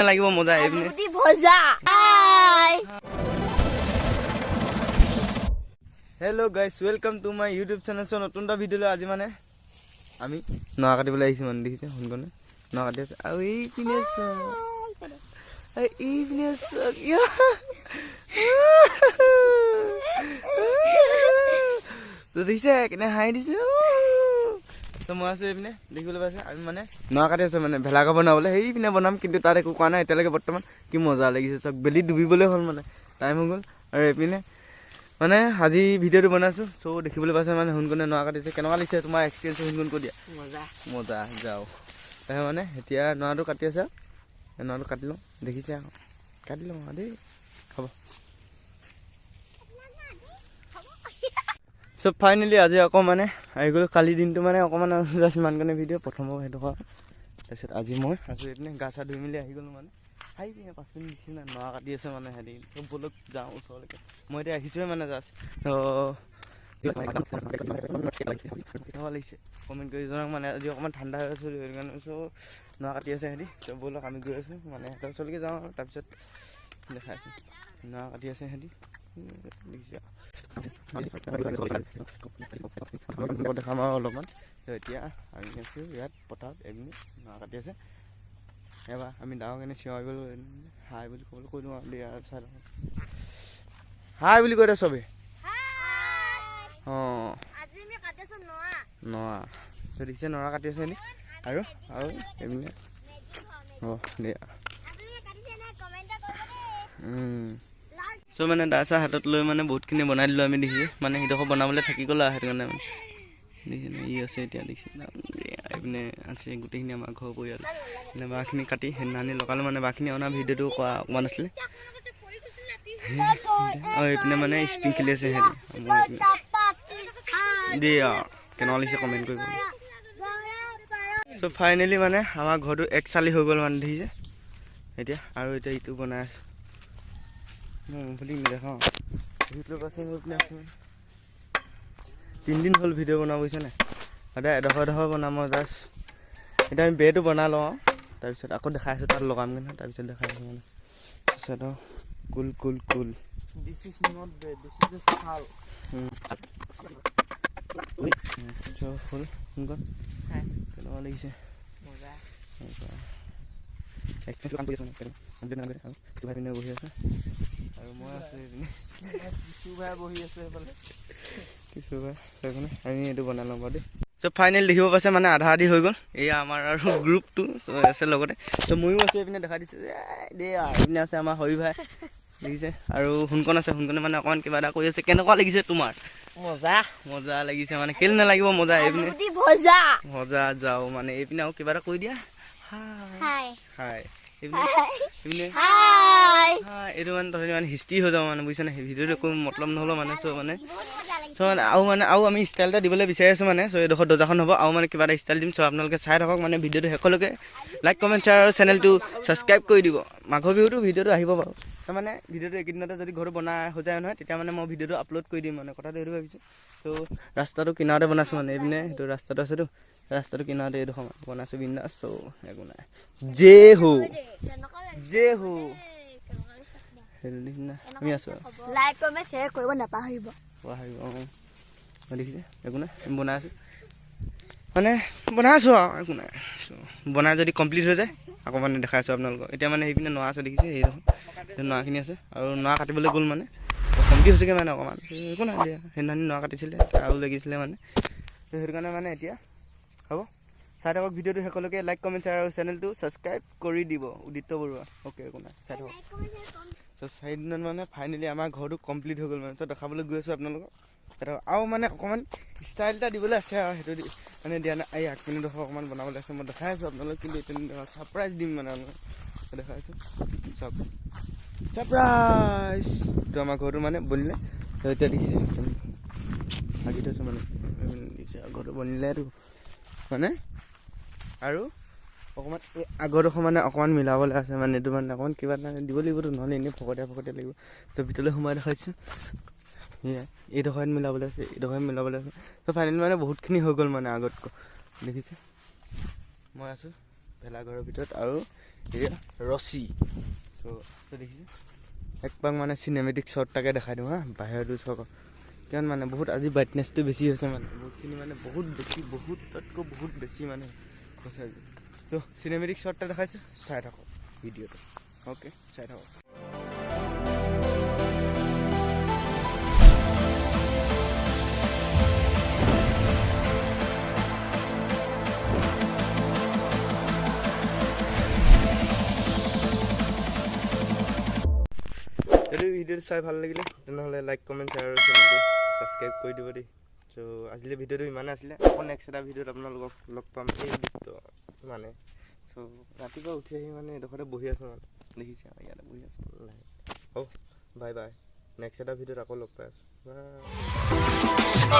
লাগিব মজা এইপিনে ভজা hello' guys welcome to my YouTube channel নতুন এটা ভিডিঅ'লৈ আজি মানে আমি নৰা কাটিবলৈ আহিছোঁ মানে দেখিছে সোনকালে নৰা কাটি আছে আৰু এইপিনে এইপিনে দেখিছে কেনে হাঁহি দিছে মই আছোঁ এইপিনে দেখিবলৈ পাইছে আমি মানে নৰা কাটি আছোঁ মানে ভেলাঘৰ বনাবলৈ সেইপিনে বনাম কিন্তু তাত একো কোৱা নাই এতিয়ালৈকে বৰ্তমান কি মজা লাগিছে চব বেলি ডুবিবলৈ হ'ল মানে টাইম হৈ গ'ল আৰু এইপিনে মানে আজি ভিডিঅ'টো বনাইছোঁ চ' দেখিবলৈ পাইছে মানে সোনকালে নৰা কাটিছে কেনেকুৱা লাগিছে তোমাৰ এক্সপিৰিয়েঞ্চ সোনকালে কৈ দিয়া মজা যাওঁ তাৰপিছত মানে এতিয়া নৰাটো কাটি আছে নৰাটো কাটি লওঁ দেখিছে আকৌ কাটি লওঁ আৰু দেই হ'ব চ' ফাইনেলি আজি আকৌ মানে আহি গ'লোঁ কালি দিনটো মানে অকণমান জাষ্ট ইমানকণে ভিডিঅ' প্ৰথমৰ সেইটো কৰা তাৰপিছত আজি মই আছোঁ এইপিনে গা চা ধুই মেলি আহি গ'লোঁ মানে আহি পিনে 5 মিনিট দিছে না নৰা কাটি আছে মানে সিহঁতি চব বলক যাওঁ ওচৰলৈকে মই এতিয়া আহিছোঁহে মানে জাষ্ট কেনেকুৱা লাগিছে কমেণ্ট কৰি জনাওক মানে আজি অকণমান ঠাণ্ডা হৈ আছোঁ সেইটো কাৰণে চ' নৰা কাটি আছে সিহঁতি চব বলক আমি গৈ আছোঁ মানে সিহঁতৰ ওচৰলৈকে যাওঁ আৰু তাৰপিছত দেখাইছোঁ নৰা কাটি আছে সিহঁতি দেখিছে দেখাম আৰু অলপমান এতিয়া আমি আছোঁ ইয়াত পথাৰত এপিনে নৰা কাটি আছে এবাৰ আমি ডাঙৰ কাৰণে চিঞৰি গ'লোঁ হাই বুলি ক'বলৈ কৈ দিওঁ আৰু চাই হাই বুলি কৈ দে চবেই অঁ নৰা দেখিছে নৰা কাটি আছে নি আৰু এইপিনে হ'ব দিয়া চ' মানে দা চা হাতত লৈ মানে বহুতখিনি বনাই দিলোঁ আমি দেখিছোঁ মানে সেইডোখৰ বনাবলৈ থাকি গ'ল আৰু সেইটো কাৰণে মানে দেখিছে ই আছে এতিয়া দেখিছে এইপিনে আছে গোটেইখিনি আমাৰ ঘৰ পৰিয়াল মানে বাঁহখিনি কাটি সেইদিনা আনি লগালোঁ মানে বাঁহখিনি অনা ভিডিঅ'টো কৰা অকণমান আছিলে আৰু এইপিনে মানে স্প্ৰিং খেলি আছে সিহঁতি দেই আৰু কেনেকুৱা লাগিছে কমেণ্ট কৰিব চ' ফাইনেলি মানে আমাৰ ঘৰটো এক চালি হৈ গ'ল মানে দেখিছে এতিয়া আৰু এতিয়া ইটো বনাই আছোঁ বুলি নেদেখাওঁ ভিডিঅ' পাছে হৈ পিনে আছোঁ 3 দিন হ'ল ভিডিঅ' বনাব বুজিছে নাই সদায় এডোখৰ বনাম মই জাষ্ট এতিয়া আমি বেটো বনাই লওঁ আৰু তাৰপিছত আকৌ দেখাই আছোঁ তাত লগাম কিন্তু তাৰপিছত দেখাই আছোঁ মানে তাৰপিছত কুল This is not bad, this is just hal. ফুল সোনকাল কেনেকুৱা লাগিছে বহি আছে আৰু মই আছোঁ এইপিনে কিছু ভাই বহি আছে এইফালে কিছু ভাই আমি এইটো বনাই লওঁ বাৰু দেই চ' ফাইনেল দেখিব পাইছে মানে আধা আধি হৈ গ'ল এয়া আমাৰ আৰু গ্ৰুপটো আছে লগতে ত' ময়ো আছে এইপিনে দেখাই দিছোঁ দেই এইপিনে আছে আমাৰ হৰি ভাই দেখিছে আৰু সোনকণ আছে সোনকণে মানে অকণমান কিবা এটা কৰি আছে কেনেকুৱা লাগিছে তোমাৰ মজা লাগিছে মানে কেলে নালাগিব মজা এইপিনে ভজা যাওঁ মানে এইপিনে আৰু কিবা এটা কৈ দিয়া হাই এইটো মানে তথাপি মানে হিষ্ট্ৰী হৈ যাব মানে বুজিছে নে সেই ভিডিঅ'টো একো মতলব নহ'লেও মানে চ' মানে আৰু আমি ষ্টাইল এটা দিবলৈ বিচাৰি আছোঁ মানে চ' এইডোখৰ দৰ্জাখন হ'ব আৰু মানে কিবা এটা ষ্টাইল দিম চ' আপোনালোকে চাই থাকক মানে ভিডিঅ'টো শেষলৈকে লাইক কমেণ্ট শ্বেয়াৰ আৰু চেনেলটো ছাবস্ক্ৰাইব কৰি দিব মাঘৰ বিহুটো ভিডিঅ'টো আহিব বাৰু তাৰমানে ভিডিঅ'টো এইকেইদিনতে যদি ঘৰটো বনাই হৈ যায় নহয় তেতিয়া মানে মই ভিডিঅ'টো আপলোড কৰি দিম মানে কথাটো সেইটো ভাবিছোঁ ত' ৰাস্তাটো কিনাৰতে বনাইছোঁ মানে এইপিনে সেইটো ৰাস্তাটো আছেতো ৰাস্তাটো কিনাৰতে এইডোখৰ বনাইছোঁ বিন্দাছ চ' একো নাই জে হো আমি আছোঁ লাইক কমেণ্ট শ্বেয়াৰ কৰিব নাপাহৰিব দেখিছে একো নাই আমি বনাই আছোঁ মানে বনাই আছোঁ আৰু একো নাই বনাই যদি কমপ্লিট হৈ যায় আকৌ মানে দেখাই আছোঁ আপোনালোকক এতিয়া মানে সেইপিনে নৰা আছে দেখিছে সেইডোখৰ নৰাখিনি আছে আৰু নৰা কাটিবলৈ গ'ল মানে কমপ্লিট হৈছেগৈ মানে অকণমান একো নাই দিয়া সেইদিনাখনি নৰা কাটিছিলে আৰু লাগিছিলে মানে সেইটো কাৰণে মানে এতিয়া হ'ব চাই থাকক ভিডিঅ'টো শেষলৈকে লাইক কমেণ্ট শ্বেয়াৰ আৰু চেনেলটো ছাবস্ক্ৰাইব কৰি দিব উদিত্য বৰুৱা অ'কে একো নাই চাই থাকক চ' 4 দিনত মানে ফাইনেলি আমাৰ ঘৰটো কমপ্লিট হৈ গ'ল মানে চ' দেখাবলৈ গৈ আছোঁ আপোনালোকক আৰু মানে অকণমান ষ্টাইল এটা দিবলৈ আছে আৰু সেইটো মানে দিয়া নাই এই আগপিনেডোখৰ অকণমান বনাবলৈ আছে মই দেখাই আছোঁ আপোনালোক কিন্তু এইটো ছাৰপ্ৰাইজ দিম মানে আপোনালোকক দেখাই আছোঁ চাওক ছাৰপ্ৰাইজ তো আমাৰ ঘৰটো মানে বনিলে তো এতিয়া দেখিছে আঁকি থৈছোঁ মানে দেখিছে ঘৰটো বনিলেতো মানে আৰু অকণমান এই আগৰডোখৰ মানে অকণমান মিলাবলৈ আছে মানে এইটো মানে অকণমান কিবা এটা দিব লাগিবতো নহ'লে এনেই ফকটীয়া লাগিব তো ভিতৰলৈ সোমাই দেখাইছোঁ এইডোখৰত মিলাবলৈ আছে এইডোখৰত মিলাবলৈ আছে তো ফাইনেলি মানে বহুতখিনি হৈ গ'ল মানে আগতকৈ দেখিছে মই আছোঁ ভেলাঘৰৰ ভিতৰত আৰু এতিয়া ৰছী চ' দেখিছে একপাক মানে চিনেমেটিক শ্বট তাকে দেখাই দিওঁ হা বাহিৰতো চাওক কিমান মানে বহুত আজি ব্ৰাইটনেছটো বেছি হৈছে মানে বহুতখিনি মানে বহুত বেছি বহুততকৈ বহুত বেছি মানে হৈছে আজি ত' চিনেমেটিক শ্বট এটা দেখাইছে চাই থাকক ভিডিঅ'টো অ'কে চাই থাকক যদি ভিডিঅ'টো চাই ভাল লাগিলে তেনেহ'লে লাইক কমেণ্ট শ্বেয়াৰ আৰু চেনেলটো ছাবস্ক্ৰাইব কৰি দিব দেই চ' আজিলৈ ভিডিঅ'টো ইমানে আছিলে আকৌ নেক্সট এটা ভিডিঅ'ত আপোনালোকক লগ পাম এই মানে চ' ৰাতিপুৱা উঠি আহি মানে এডোখৰতে বহি আছোঁ মানে দেখিছে ইয়াতে বহি আছোঁ হ'ব বাই বাই নেক্সট এটা ভিডিঅ'ত আকৌ লগ পাই আছোঁ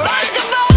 বাই